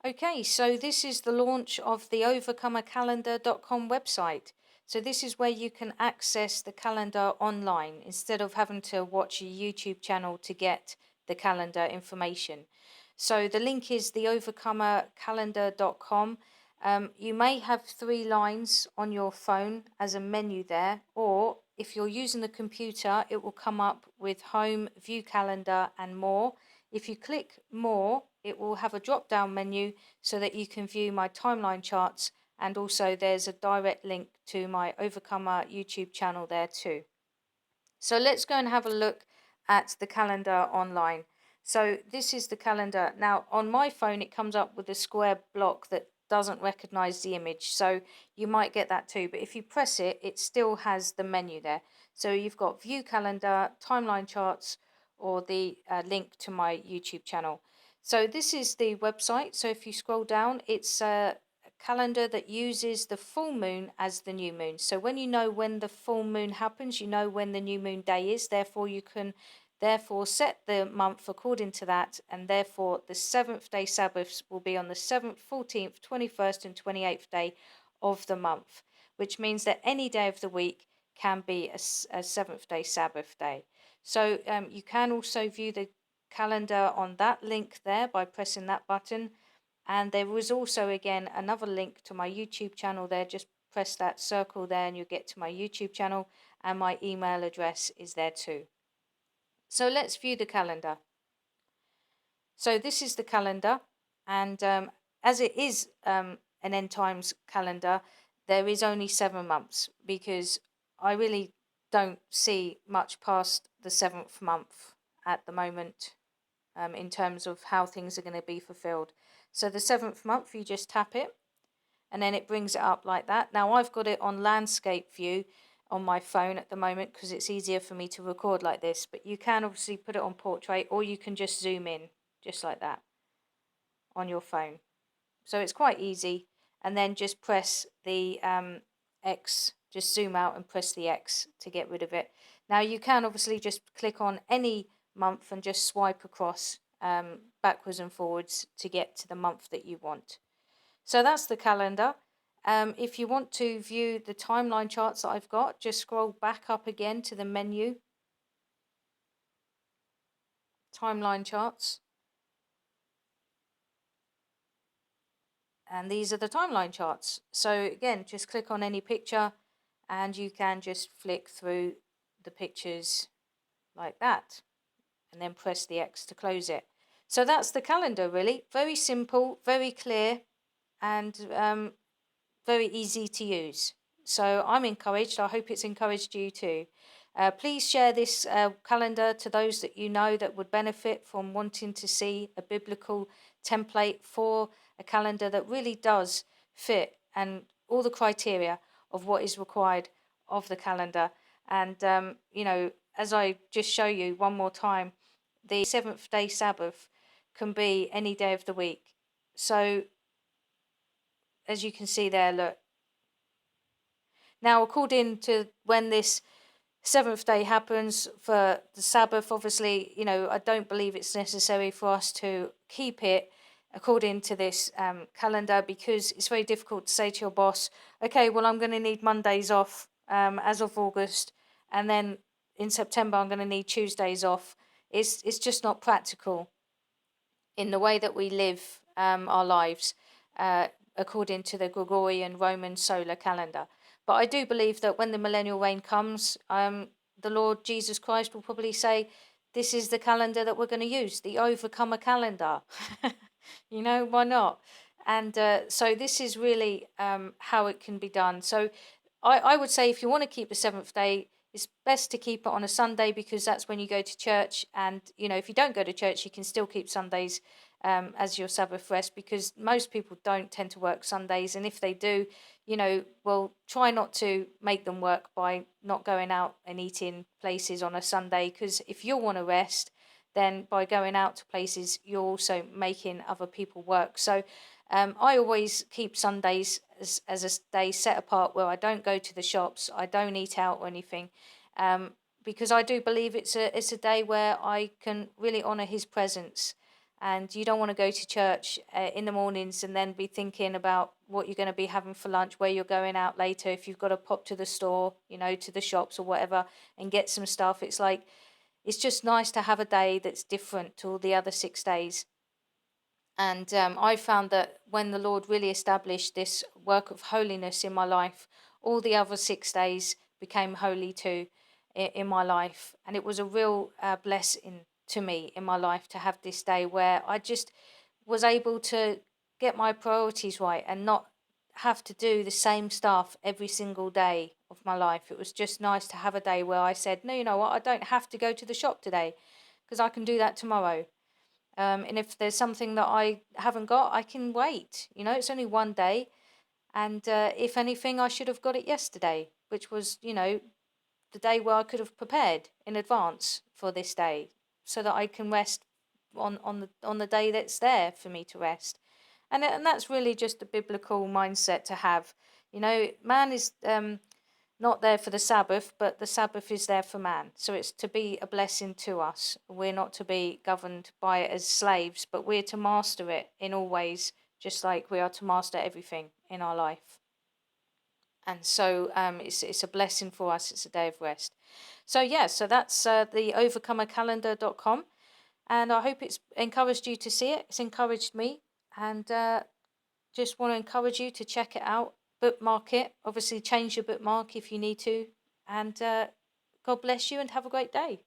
Okay, so this is the launch of the overcomercalendar.com website. So this is where you can access the calendar online instead of having to watch a YouTube channel to get the calendar information. So the link is the overcomercalendar.com. You may have three lines on your phone as a menu there, or if you're using the computer, it will come up with home, view calendar, and more. If you click more, it will have a drop down menu so that you can view my timeline charts, and also there's a direct link to my Overcomer YouTube channel there too. So let's go and have a look at the calendar online. So this is the calendar. Now on my phone it comes up with a square block that doesn't recognize the image, so you might get that too, but if you press it, it still has the menu there. So you've got view calendar, timeline charts, or the link to my YouTube channel. So this is the website. So if you scroll down, it's a calendar that uses the full moon as the new moon. So when you know when the full moon happens, you know when the new moon day is. Therefore, you can set the month according to that, and therefore the seventh day Sabbaths will be on the 7th, 14th, 21st, and 28th day of the month, which means that any day of the week can be a seventh day Sabbath day. So you can also view the calendar on that link there by pressing that button. And there was also, again, another link to my YouTube channel there. Just press that circle there and you'll get to my YouTube channel, and my email address is there too. So let's view the calendar. So this is the calendar, and as it is an end times calendar, there is only 7 months, because I really don't see much past the 7th month at the moment, in terms of how things are going to be fulfilled. So the 7th month, you just tap it, and then it brings it up like that. Now I've got it on landscape view on my phone at the moment because it's easier for me to record like this, but you can obviously put it on portrait, or you can just zoom in just like that on your phone. So it's quite easy, and then just press the X, just zoom out and press the X to get rid of it. Now you can obviously just click on any month and just swipe across backwards and forwards to get to the month that you want. So that's the calendar. If you want to view the timeline charts that I've got, just scroll back up again to the menu, timeline charts. And these are the timeline charts. So again, just click on any picture and you can just flick through the pictures like that, and then press the X to close it. So that's the calendar, really. Very simple, very clear, and very easy to use. So I'm encouraged. I hope it's encouraged you too. Please share this calendar to those that you know that would benefit from wanting to see a biblical template for a calendar that really does fit and all the criteria of what is required of the calendar. And, as I just show you one more time, the seventh day Sabbath can be any day of the week. So as you can see there, look. Now, according to when this seventh day happens for the Sabbath, obviously, I don't believe it's necessary for us to keep it according to this calendar, because it's very difficult to say to your boss, okay, well, I'm going to need Mondays off as of August, and then in September, I'm going to need Tuesdays off. It's just not practical in the way that we live our lives according to the Gregorian Roman solar calendar. But I do believe that when the millennial reign comes, the Lord Jesus Christ will probably say, this is the calendar that we're going to use, the Overcomer calendar. Why not? And so this is really how it can be done. So I would say if you want to keep the seventh day, it's best to keep it on a Sunday, because that's when you go to church. And, if you don't go to church, you can still keep Sundays as your Sabbath rest, because most people don't tend to work Sundays. And if they do, well, try not to make them work by not going out and eating places on a Sunday, because if you want to rest, then by going out to places, you're also making other people work. So I always keep Sundays as a day set apart where I don't go to the shops, I don't eat out or anything, because I do believe it's a day where I can really honour His presence. and you don't want to go to church in the mornings and then be thinking about what you're going to be having for lunch, where you're going out later, if you've got to pop to the store, to the shops or whatever, and get some stuff. It's like, it's just nice to have a day that's different to all the other 6 days. And I found that when the Lord really established this work of holiness in my life, all the other 6 days became holy too in my life. And it was a real blessing to me in my life to have this day where I just was able to get my priorities right and not have to do the same stuff every single day of my life. It was just nice to have a day where I said, no, you know what, I don't have to go to the shop today because I can do that tomorrow. And if there's something that I haven't got, I can wait. It's only one day. And if anything, I should have got it yesterday, which was, the day where I could have prepared in advance for this day so that I can rest on the day that's there for me to rest. And that's really just a biblical mindset to have. Man is not there for the Sabbath, but the Sabbath is there for man. So it's to be a blessing to us. We're not to be governed by it as slaves, but we're to master it in all ways, just like we are to master everything in our life. And so it's a blessing for us. It's a day of rest. So yeah, so that's the overcomercalendar.com. And I hope it's encouraged you to see it. It's encouraged me. And just want to encourage you to check it out, bookmark it. Obviously, change your bookmark if you need to. And God bless you and have a great day.